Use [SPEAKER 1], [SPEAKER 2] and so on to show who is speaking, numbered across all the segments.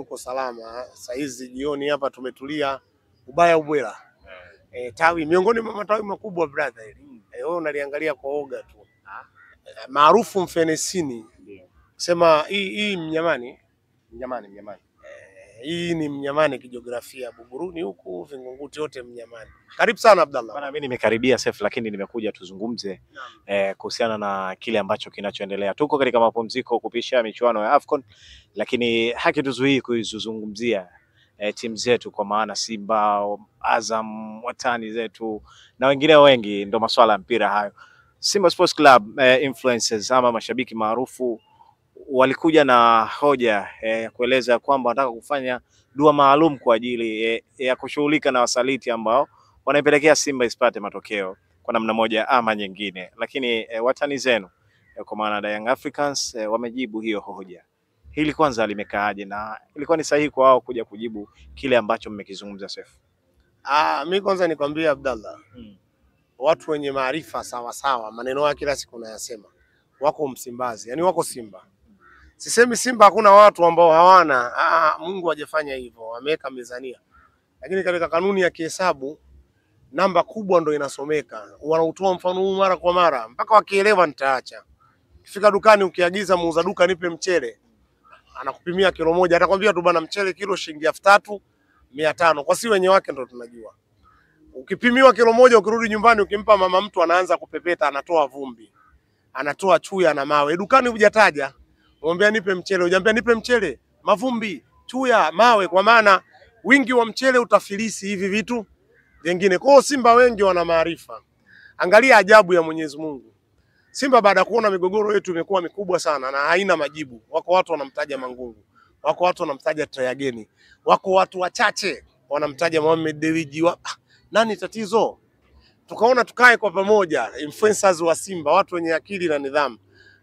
[SPEAKER 1] tuko salama. Saa hizi jioni hapa tumetulia ubaya ubwela. Tawi miongoni mwa matawi makubwa brother hili. Wewe unaliangalia kwa oga tu. Maarufu Mfenesini. Sema hii Mnyamani. Hii ni Mnyamani kijiografia, Buguruni huku Vingunguti yote Mnyamani. Karibu sana Abdallah.
[SPEAKER 2] Bana, mimi nimekaribia Seif, lakini nimekuja tuzungumze kuhusiana na kile ambacho kinachoendelea. Tuko katika mapumziko kupisha michuano ya AFCON, lakini hakituzuii kuzungumzia timu zetu, kwa maana Simba, Azam, watani zetu na wengine wengi. Ndo masuala ya mpira hayo. Simba Sports Club influencers ama mashabiki maarufu walikuja na hoja ya kueleza kwamba wanataka kufanya dua maalum kwa ajili ya kushughulika na wasaliti ambao wanaipelekea Simba isipate matokeo kwa namna moja ama nyingine. Lakini watani zenu kwa maana Young Africans wamejibu hiyo hoja. Hili kwanza limekaaje na ilikuwa ni sahihi kwa wao kuja kujibu kile ambacho mmekizungumza Seif?
[SPEAKER 1] Mimi kwanza nikwambie Abdallah. Watu wenye maarifa sawa sawa, maneno yao kila siku nayasema. Wako Msimbazi, yani wako Simba. Sisemi Simba hakuna watu ambao hawana. Mungu hajafanya hivyo, ameweka mizania. Lakini katika kanuni ya kihesabu namba kubwa ndo inasomeka. Wanautoa mfano huu mara kwa mara mpaka wakielewa nitaacha. Ukifika dukani ukiagiza muuza duka nipe mchele, anakupimia kilo moja, atakwambia tu bana mchele kilo shilingi 3500. Kwa si wenye wake ndo tunajua. Ukipimiwa kilo moja ukirudi nyumbani ukimpa mama mtu anaanza kupepeta, anatoa vumbi. Anatoa chuya na mawe. Dukani hujataja. Mwambia nipe mchele, hujambia nipe mchele, mavumbi, chuya, mawe, kwa maana wingi wa mchele utafilisi hivi vitu vingine. Kwa Simba wengi wana maarifa. Angalia ajabu ya Mwenyezi Mungu. Simba baada ya kuona migogoro yetu imekuwa mikubwa sana na haina majibu. Wako watu wanamtaja Mangungu. Wako watu wanamtaja Trayageni. Wako watu wachache wanamtaja Mohamed Dewji. Nani tatizo? Tukaona tukae kwa pamoja, influencers wa Simba, watu wenye akili na nidhamu.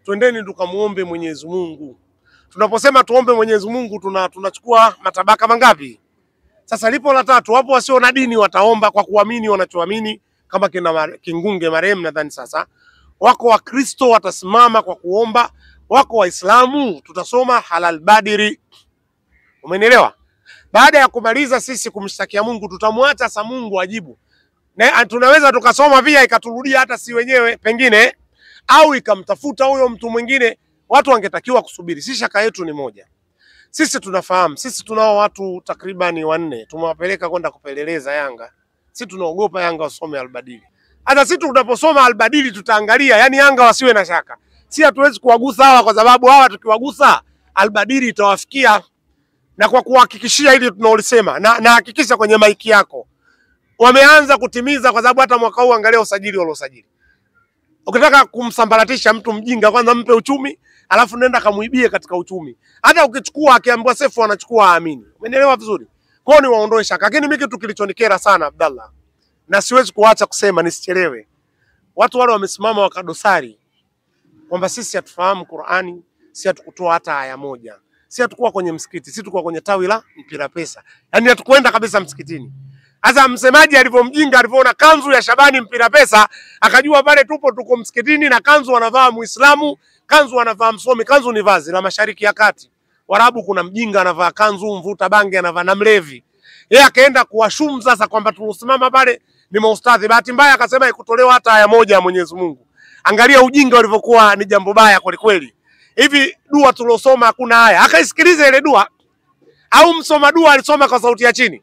[SPEAKER 1] Twendeni tukamuombe Mwenyezi Mungu. Tunaposema tuombe Mwenyezi Mungu tunachukua matabaka mangapi? Sasa lipo la tatu. Wapo wasio na dini wataomba kwa kuamini wanachoamini, kama kina Kingunge marehemu nadhani. Sasa wako Wakristo watasimama kwa kuomba, wako Waislamu tutasoma halal badiri. Umenielewa? Baada ya kumaliza sisi kumshtakia Mungu, tutamwacha sasa Mungu ajibu. Na tunaweza tukasoma pia ikaturudia hata si wenyewe pengine, au ikamtafuta huyo mtu mwingine. Watu wangetakiwa kusubiri. Sisi shaka yetu ni moja. Sisi tunafahamu, sisi tunao watu takribani 4 tumewapeleka kwenda kupeleleza Yanga. Sisi tunaogopa Yanga wasome albadili. Hata sisi tunaposoma albadili tutaangalia, yani Yanga wasiwe na shaka. Si hatuwezi kuwagusa hawa kwa sababu hawa tukiwagusa albadili itawafikia. Na kwa kuhakikishia hili tunaolisema na hakikisha kwenye maiki yako wameanza kutimiza, kwa sababu hata mwaka huu angalia usajili waliosajili. Ukitaka kumsambaratisha mtu mjinga kwanza mpe uchumi, alafu nenda kamuibie katika uchumi. Hata ukichukua akiambiwa Seif anachukua aamini. Umeelewa vizuri? Kwa hiyo ni waondoe shaka. Lakini mimi kitu kilichonikera sana Abdallah, na siwezi kuacha kusema nisichelewe. Watu wale wamesimama wakadosari kwamba sisi hatufahamu Qur'ani, sisi hatukutoa hata aya moja. Sisi hatukuwa kwenye msikiti, sisi tulikuwa kwenye tawi la mpira pesa. Yaani hatukwenda kabisa msikitini. Sasa msemaji alivyomjinga alivyoona kanzu ya Shabani mpira pesa, akajua pale tuko msikitini na kanzu anavaa Muislamu, kanzu anavaa msomi, kanzu ni vazi la Mashariki ya Kati. Warabu kuna mjinga anavaa kanzu, mvuta bangi anavaa na mlevi. Yeye akaenda kuwashumu sasa kwamba tunasimama pale ni maustadhi. Bahati mbaya akasema ikutolewa hata aya moja ya Mwenyezi Mungu. Angalia ujinga ulivyokuwa ni jambo baya kweli kweli. Hivi dua tulosoma hakuna aya. Akaisikiliza ile dua au msoma dua alisoma kwa sauti ya chini?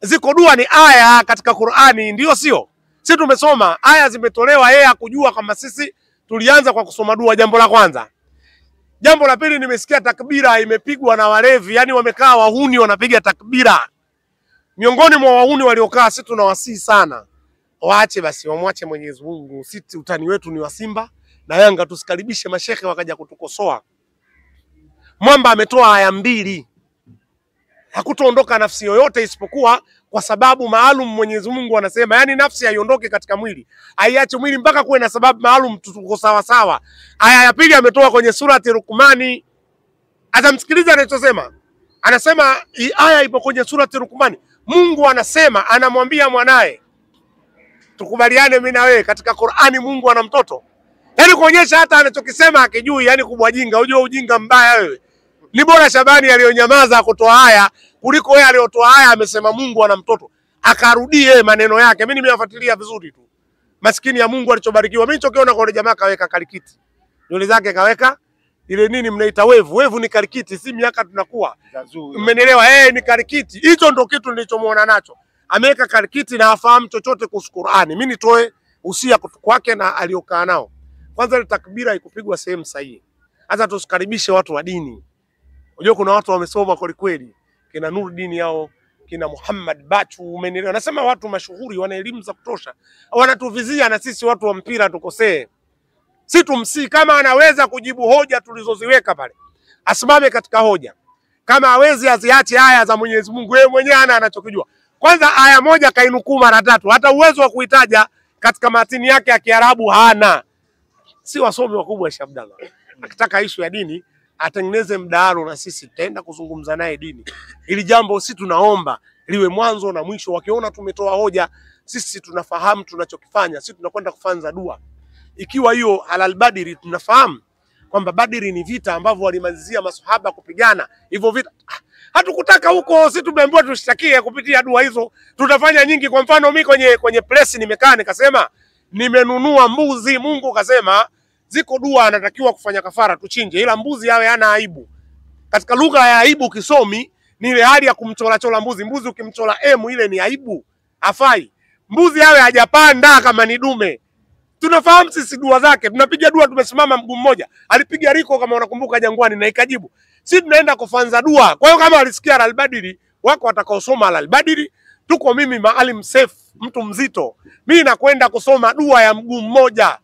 [SPEAKER 1] Ziko dua ni aya katika Qur'ani, ndio sio? Sisi tumesoma aya zimetolewa, yeye hakujua kama sisi tulianza kwa kusoma dua. Jambo la kwanza. Jambo la pili, nimesikia takbira imepigwa na walevi, yani wamekaa wahuni wanapiga takbira. Miongoni mwa wahuni waliokaa, sisi tunawasihi sana waache basi, wamwache Mwenyezi Mungu. Sisi utani wetu ni wa Simba na Yanga, tusikaribishe mashehe wakaja kutukosoa. Mwamba ametoa aya 2. Hakutoondoka nafsi yoyote isipokuwa kwa sababu maalum. Mwenyezi Mungu anasema, yani nafsi haiondoke katika mwili, aiache mwili mpaka kuwe na sababu maalum, tuko sawa sawa. Aya ya pili ametoa kwenye surati Luqmani. Atamsikiliza anachosema. Anasema aya ipo kwenye surati Luqmani. Mungu anasema, anamwambia mwanae, tukubaliane mimi na wewe, katika Qur'ani Mungu ana mtoto. Yani kuonyesha hata anachokisema akijui, yani kubwajinga. Unajua ujinga mbaya wewe. Ni bora Shabani aliyonyamaza kutoa haya kuliko yeye aliyotoa haya amesema Mungu ana mtoto. Akarudie maneno yake. Mimi nimewafuatilia vizuri tu. Maskini ya Mungu alichobarikiwa. Mimi nilichokiona kwa jamaa kaweka karikiti. Nywele zake kaweka ile nini mnaita wevu. Wevu ni karikiti, si miaka tunakuwa. Mmenielewa? Ni karikiti. Hicho ndio kitu nilichomuona nacho. Ameweka karikiti na afahamu chochote kuhusu Qur'ani. Mimi nitoe usia kwake na aliokaa nao. Kwanza ile takbira ikupigwa sehemu sahihi. Hata tusikaribishe watu wa dini. Unajua kuna watu wamesoma kweli kweli. Kina Nuruddin yao, kina Muhammad Bachu, umenielewa? Nasema watu mashuhuri wana elimu za kutosha. Wanatuvizia na sisi watu wa mpira tukosee. Si tumsi kama anaweza kujibu hoja tulizoziweka pale. Asimame katika hoja. Kama hawezi aziache aya za Mwenyezi Mungu, yeye mwenyewe anachokijua. Kwanza aya moja kainukuu mara 3. Hata uwezo wa kuitaja katika matini yake ya Kiarabu hana. Si wasomi wakubwa Sheikh Abdallah. Akitaka issue ya dini atengeneze mdahalo na sisi tutaenda kuzungumza naye dini. Ili jambo sisi tunaomba liwe mwanzo na mwisho. Wakiona tumetoa hoja, sisi tunafahamu tunachokifanya. Sisi tunakwenda kufanza dua. Ikiwa hiyo halal Badri tunafahamu kwamba Badri ni vita ambavyo walimalizia maswahaba kupigana. Hivyo vita hatukutaka huko, sisi tumeambiwa tushtakie kupitia dua hizo. Tutafanya nyingi. Kwa mfano mimi kwenye press nimekaa nikasema nimenunua mbuzi. Mungu kasema ziko dua anatakiwa kufanya kafara tuchinje, ila mbuzi awe hana aibu. Katika lugha ya aibu kisomi ni ile hali ya kumchola mbuzi. Mbuzi ukimchola ile ni aibu, hafai. Mbuzi awe hajapanda kama ni dume. Tunafahamu sisi dua zake. Tunapiga dua tumesimama mguu mmoja. Alipiga Riko kama unakumbuka Jangwani na ikajibu. Sisi tunaenda kufanza dua. Kwa hiyo kama walisikia Al-Badri, wako watakaosoma Al-Badri, tuko mimi Maalim Seif, mtu mzito. Mimi nakwenda kusoma dua ya mguu mmoja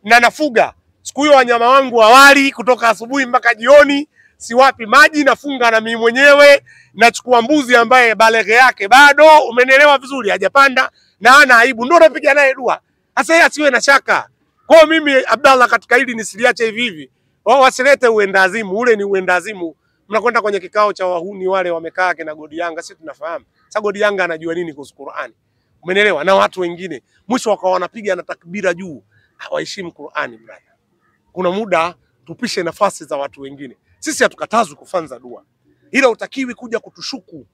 [SPEAKER 1] na nafuga. Siku hiyo wanyama wangu awali kutoka asubuhi mpaka jioni, siwapi maji, nafunga na mimi mwenyewe, nachukua mbuzi ambaye baleghe yake bado, umenielewa vizuri, hajapanda na hana aibu, ndio napiga naye dua. Sasa yeye asiwe na shaka. Kwa mimi Abdallah, katika hili nisiliache hivi hivi. Wao wasilete uendazimu, ule ni uendazimu. Mnakwenda kwenye kikao cha wahuni wale wamekaa kina Godi Yanga, sisi tunafahamu. Sasa Godi Yanga anajua nini kuhusu Qur'ani? Umenielewa? Na watu wengine mwisho wakawa wanapiga na takbira juu. Hawaheshimu Qur'ani brother. Kuna muda tupishe nafasi za watu wengine. Sisi hatukatazwi kufanza dua. Ila utakiwi kuja kutushuku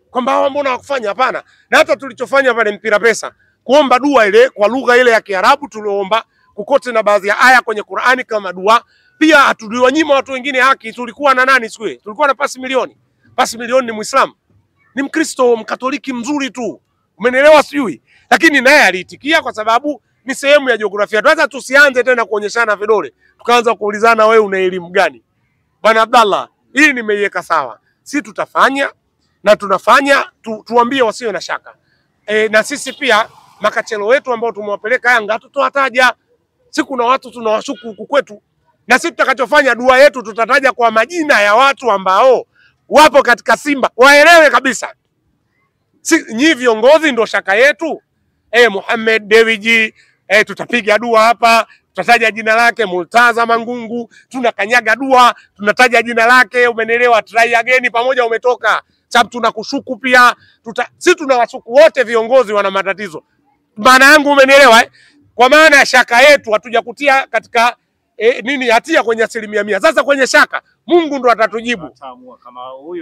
[SPEAKER 1] kwamba hawa mbona wakufanya, hapana. Na hata tulichofanya pale Mpira Pesa, kuomba dua ile kwa lugha ile ya Kiarabu tuliomba kukote na baadhi ya aya kwenye Qur'ani kama dua. Pia hatuliwanyima watu wengine haki. Tulikuwa na nani siku ile? Tulikuwa na Pasi Milioni. Pasi Milioni ni Muislamu. Ni Mkristo Mkatoliki mzuri tu. Umenielewa sijui? Lakini naye aliitikia kwa sababu ni sehemu ya jiografia. Tuanza tusianze tena kuonyeshana vidole. Tukaanza kuulizana wewe una elimu gani? Bwana Abdallah, hii nimeiweka sawa. Si tutafanya na tunafanya, tuambie wasiwe na shaka. Na sisi pia makachelo wetu ambao tumewapeleka Yanga tutowataja. Si kuna watu tunawashuku huku kwetu. Na sisi tutakachofanya dua yetu tutataja kwa majina ya watu ambao wapo katika Simba. Waelewe kabisa. Si nyi viongozi ndio shaka yetu. Mohamed Dewiji, tutapiga dua hapa, tutataja jina lake. Multaza Mangungu, tunakanyaga dua, tunataja jina lake, umenielewa? Try again pamoja umetoka. Sababu tunakushuku pia, si tunawashuku wote viongozi wana matatizo. Maana yangu umenielewa? Kwa maana ya shaka yetu hatujakutia katika hatia kwenye 100%. Sasa kwenye shaka Mungu ndo atatujibu.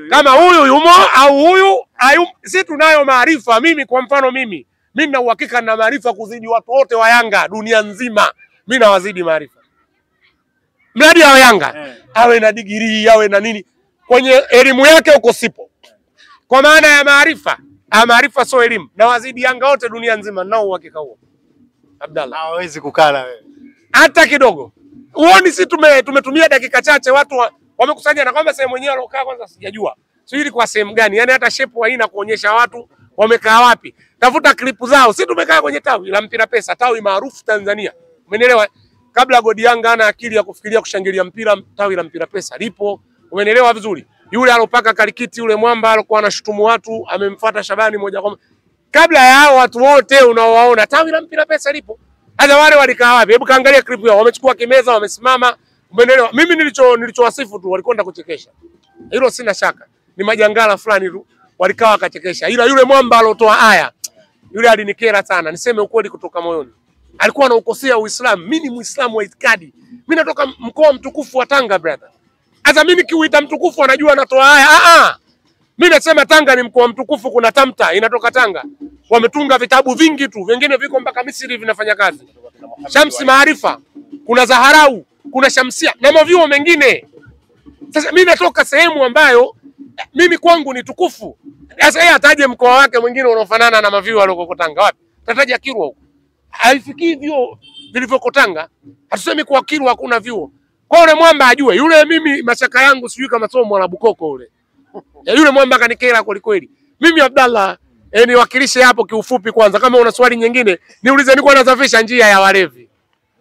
[SPEAKER 1] Kama huyu yumo au huyu si tunayo maarifa. Mimi kwa mfano mimi na uhakika na maarifa kuzidi watu wote wa Yanga dunia nzima. Mimi nawazidi maarifa. Mradi wa Yanga awe na degree, awe na nini, kwenye elimu yake uko sipo. Kwa maana ya maarifa, maarifa sio elimu. Nawazidi Yanga wote dunia nzima, nao uhakika huo. Abdallah,
[SPEAKER 2] hawezi kukala wewe
[SPEAKER 1] hata kidogo. Uoni si tumetumia dakika chache watu wamekusanya, na kwamba sehemu yenyewe alokaa kwanza sijajua. Sijui kwa sehemu gani. Yaani hata shape haina kuonyesha watu wamekaa wapi. Tafuta klipu zao. Sisi tumekaa kwenye tawi la Mpira Pesa, tawi maarufu Tanzania. Umenielewa? Kabla Godi Yanga ana akili ya kufikiria kushangilia mpira, tawi la Mpira Pesa lipo. Umenielewa vizuri? Yule alopaka karikiti, yule mwamba alikuwa anashutumu watu, amemfuata Shabani moja kwa moja. Kabla ya hao watu wote unaowaona, tawi la Mpira Pesa lipo. Hata wale walikaa wapi? Hebu kaangalia klipu yao. Wamechukua kimeza, wamesimama. Umenielewa? Mimi nilichowasifu tu walikwenda kuchekesha. Hilo sina shaka. Ni majangala fulani tu walikaa wakachekesha. Ila yule mwamba alotoa aya, yule alinikera sana. Niseme ukweli kutoka moyoni. Alikuwa anaukosea Uislamu. Mimi ni Muislamu wa itikadi. Mimi natoka mkoa mtukufu wa Tanga brother. Sasa mimi nikiuita mtukufu anajua natoa haya. Mimi nasema Tanga ni mkoa mtukufu, kuna Tamta inatoka Tanga. Wametunga vitabu vingi tu, vingine viko mpaka Misri vinafanya kazi. Shamsi Maarifa, kuna Zaharau, kuna Shamsia na mavyuo mengine. Sasa mimi natoka sehemu ambayo mimi kwangu ni tukufu. Sasa yeye ataje mkoa wake mwingine unaofanana na mavyuo aliyoko Tanga wapi? Tataja Kilwa huko. Haifikii vyuo vilivyoko Tanga. Hatusemi kwa Kilwa hakuna vyuo. Kwa yule mwamba ajue, yule mimi mashaka yangu sijui kama somo la Bukoko ule. Yule mwamba kanikera kweli kweli. Mimi Abdallah niwakilishe hapo kiufupi kwanza, kama una swali nyingine niulize, niko nasafisha njia ya walevi.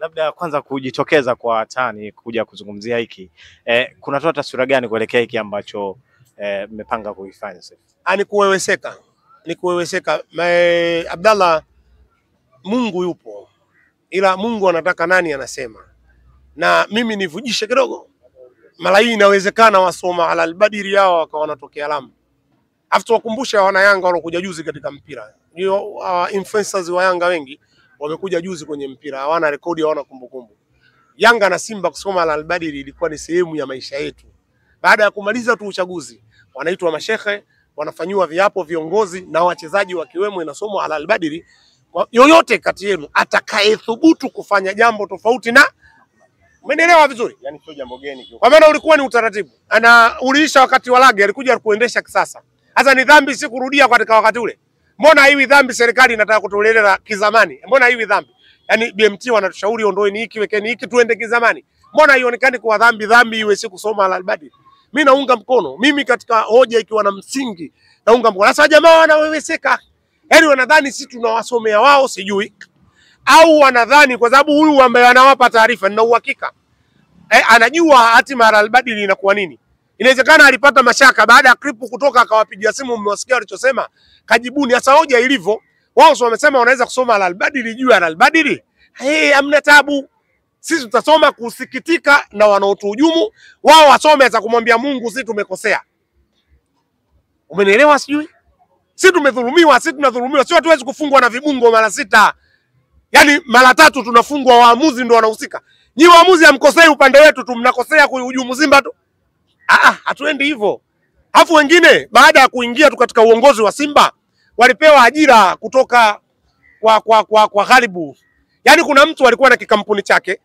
[SPEAKER 2] Labda kwanza kujitokeza kwa Tani kuja kuzungumzia hiki. Kunatoa taswira gani kuelekea hiki ambacho mmepanga kuifanya sasa? Ni kuweweseka. Abdallah, Mungu yupo. Ila Mungu anataka nani anasema. Na mimi nivujishe kidogo. Mara hii inawezekana wasoma Al Badiri yao wakawa wanatokea Lamu. Afu wakumbusha wana Yanga walokuja juzi katika mpira. Ndio influencers wa Yanga wengi wamekuja juzi kwenye mpira. Hawana rekodi, hawana kumbukumbu. Yanga na Simba kusoma Al Badiri ilikuwa ni sehemu ya maisha yetu. Baada ya kumaliza tu uchaguzi, wanaitwa mashehe, wanafanywa viapo viongozi na wachezaji wakiwemo, inasomwa Al Badiri. Yoyote kati yenu atakayethubutu kufanya jambo tofauti na, umeelewa vizuri? Yani sio jambo geni.
[SPEAKER 1] Kwa maana ulikuwa ni utaratibu. Uliisha wakati wa Lage, alikuja kuendesha kisasa. Sasa ni dhambi si kurudia katika wakati ule. Mbona hivi dhambi serikali inataka kutuletea kizamani? Mbona hivi dhambi? Yaani BMT wanatushauri ondoeni hiki, wekeni hiki, tuende kizamani. Mbona haionekani kwa dhambi iwe si kusoma Al Badiri? Mimi naunga mkono. Mimi katika hoja ikiwa na msingi naunga mkono. Sasa jamaa wanaweweseka. Yaani wanadhani sisi tunawasomea wao sijui. Au wanadhani kwa sababu huyu ambaye anawapa taarifa nina uhakika anajua hatima Al Badiri inakuwa nini. Inawezekana alipata mashaka baada ya clip kutoka akawapigia simu, mmewasikia walichosema, kajibuni. Sasa hoja ilivyo, wao sio wamesema wanaweza kusoma Al Badiri juu ya Al Badiri. Hamna tabu. Sisi tutasoma kusikitika na wanaotuhujumu, wao wasome za kumwambia Mungu sisi tumekosea. Umenielewa sijui? Sisi tumedhulumiwa, sisi tunadhulumiwa. Sio hatuwezi kufungwa na vibungo mara 6. Yaani mara 3 tunafungwa, waamuzi ndio wanahusika. Nyi waamuzi hamkosei upande wetu tu, mnakosea kuhujumu Simba tu. Hatuendi hivyo. Alafu wengine baada ya kuingia tu katika uongozi wa Simba walipewa ajira kutoka kwa Ghalibu. Yaani kuna mtu alikuwa na kikampuni chake,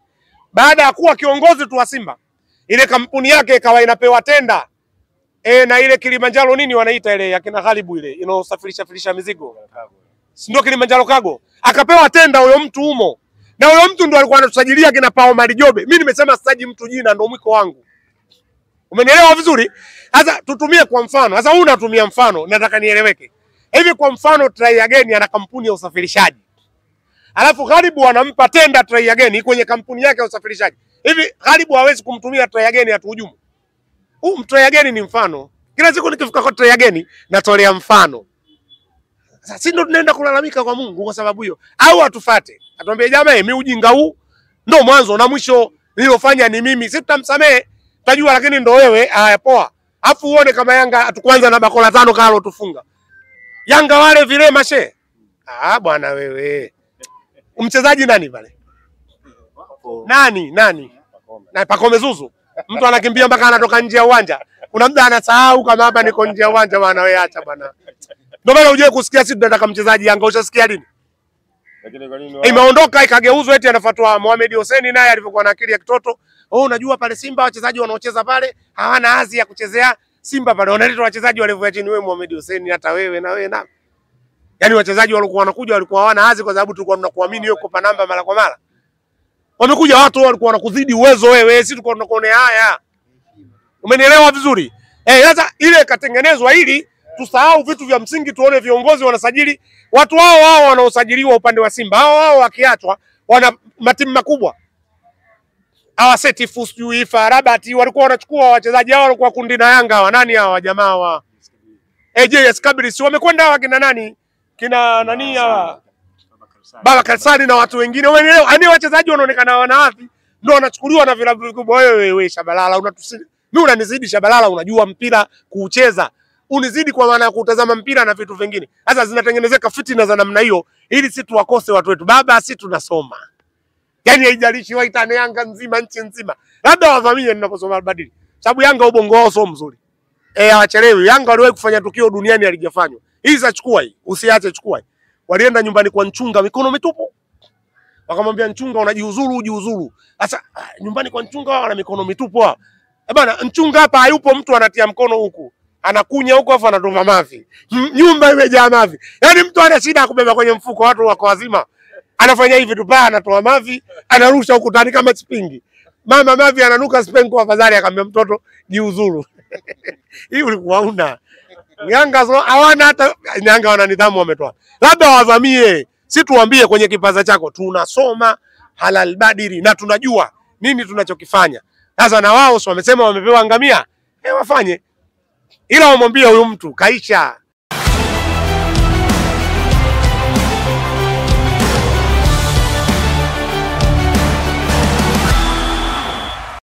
[SPEAKER 1] baada ya kuwa kiongozi tu wa Simba, ile kampuni yake ikawa inapewa tenda. Na ile Kilimanjaro nini wanaita ile ya kina Ghalibu ile inayosafirisha mizigo. Ndio Kilimanjaro Cargo. Akapewa tenda huyo mtu humo. Na huyo mtu ndo alikuwa anatusajilia kina Pao Marijobe. Mimi nimesema sitaji mtu jina, ndo mwiko wangu. Umenielewa vizuri? Sasa tutumie kwa mfano. Sasa huyu unatumia mfano, nataka nieleweke. Hivi kwa mfano Try Again ana kampuni ya usafirishaji. Alafu Ghalibu anampa tenda Try Again kwenye kampuni yake ya usafirishaji. Hivi Ghalibu hawezi kumtumia Try Again atuhujumu? Try Again ni mfano. Kila siku nikifika kwa Try Again natolea mfano. Sasa si ndo tunaenda kulalamika kwa Mungu kwa sababu hiyo? Au atufate. Atuambie jamaa, mimi ujinga huu ndo mwanzo na mwisho niliyofanya ni mimi. Sisi tutamsamehe, tutajua, lakini ndo wewe poa. Afu uone kama Yanga atukwanza na bakola 5 kalo tufunga. Yanga wale vile mashe. Bwana wewe. Mchezaji nani pale? Nani? Na Pacome Zuzu. Mtu anakimbia mpaka anatoka nje ya uwanja. Kuna muda anasahau kama hapa niko nje ya uwanja bwana, wewe acha bwana. Ndio maana uje kusikia sisi tunataka mchezaji Yanga, ushasikia lini? Lakini kwa nini imeondoka ikageuzwa eti anafuatwa Mohamed Hussein naye alivyokuwa na akili ya kitoto. Unajua pale Simba wachezaji wanaocheza pale hawana hadhi ya kuchezea Simba pale. Wanaletwa wachezaji walivyo chini, wewe Mohamed Hussein hata wewe na wewe na. Yaani wachezaji walikuwa wanakuja walikuwa hawana hadhi kwa sababu tulikuwa tunakuamini wewe kwa namba mara kwa mara. Wamekuja watu walikuwa wanakuzidi uwezo wewe, sisi tulikuwa tunakuonea haya. Umenielewa vizuri? Sasa ile katengenezwa ili tusahau vitu vya msingi, tuone viongozi wanasajili watu wao wanaosajiliwa upande wa Simba. Hao wakiachwa wana matimu makubwa. Seti Fusui Farabati walikuwa wanachukua wachezaji hao walikuwa kundi na Yanga nani hawa jamaa wa JS Kabris wamekwenda wakina nani? Kina nani hawa? Baba Kalsani na watu wengine. Umeelewa? Yaani wachezaji wanaonekana wana wapi ndio wanachukuliwa na vilabu vikubwa. Wewe Shabalala mimi unanizidi Shabalala, unajua mpira kuucheza. Unizidi kwa maana ya kutazama mpira na vitu vingine. Sasa zinatengenezeka fitina za namna hiyo ili si tuwakose watu wetu. Baba sisi tunasoma. Yaani haijalishi waitane Yanga nzima nchi nzima. Labda wavamie ninaposoma Al Badiri. Sababu Yanga ubongo wao sio mzuri. Hawachelewi. Yanga waliwahi kufanya tukio duniani alijafanywa. Hii chukua hii, usiache chukua hii. Walienda nyumbani kwa Nchunga mikono mitupu. Wakamwambia Nchunga ujiuzuru. Sasa nyumbani kwa Nchunga wao wana mikono mitupu wao. Bana Nchunga hapa hayupo mtu anatia mkono huku. Anakunya huko afu anatuma mavi. Nyumba imejaa mavi. Yaani mtu ana shida ya kubeba kwenye mfuko, watu wako wazima. Anafanya hivi tu paa, anatoa mavi, anarusha ukutani kama spingi. Mama mavi ananuka spengo, afadhali akamwambia mtoto jiuzuru. Hii ulikuwa una. Yanga hawana hata Yanga wana nidhamu wametoa. Labda wavamie, si tuambie kwenye kipaza chako tunasoma halal badiri na tunajua nini tunachokifanya. Sasa na wao wamesema wamepewa ngamia, wafanye. Ila wamwambie huyu mtu kaisha.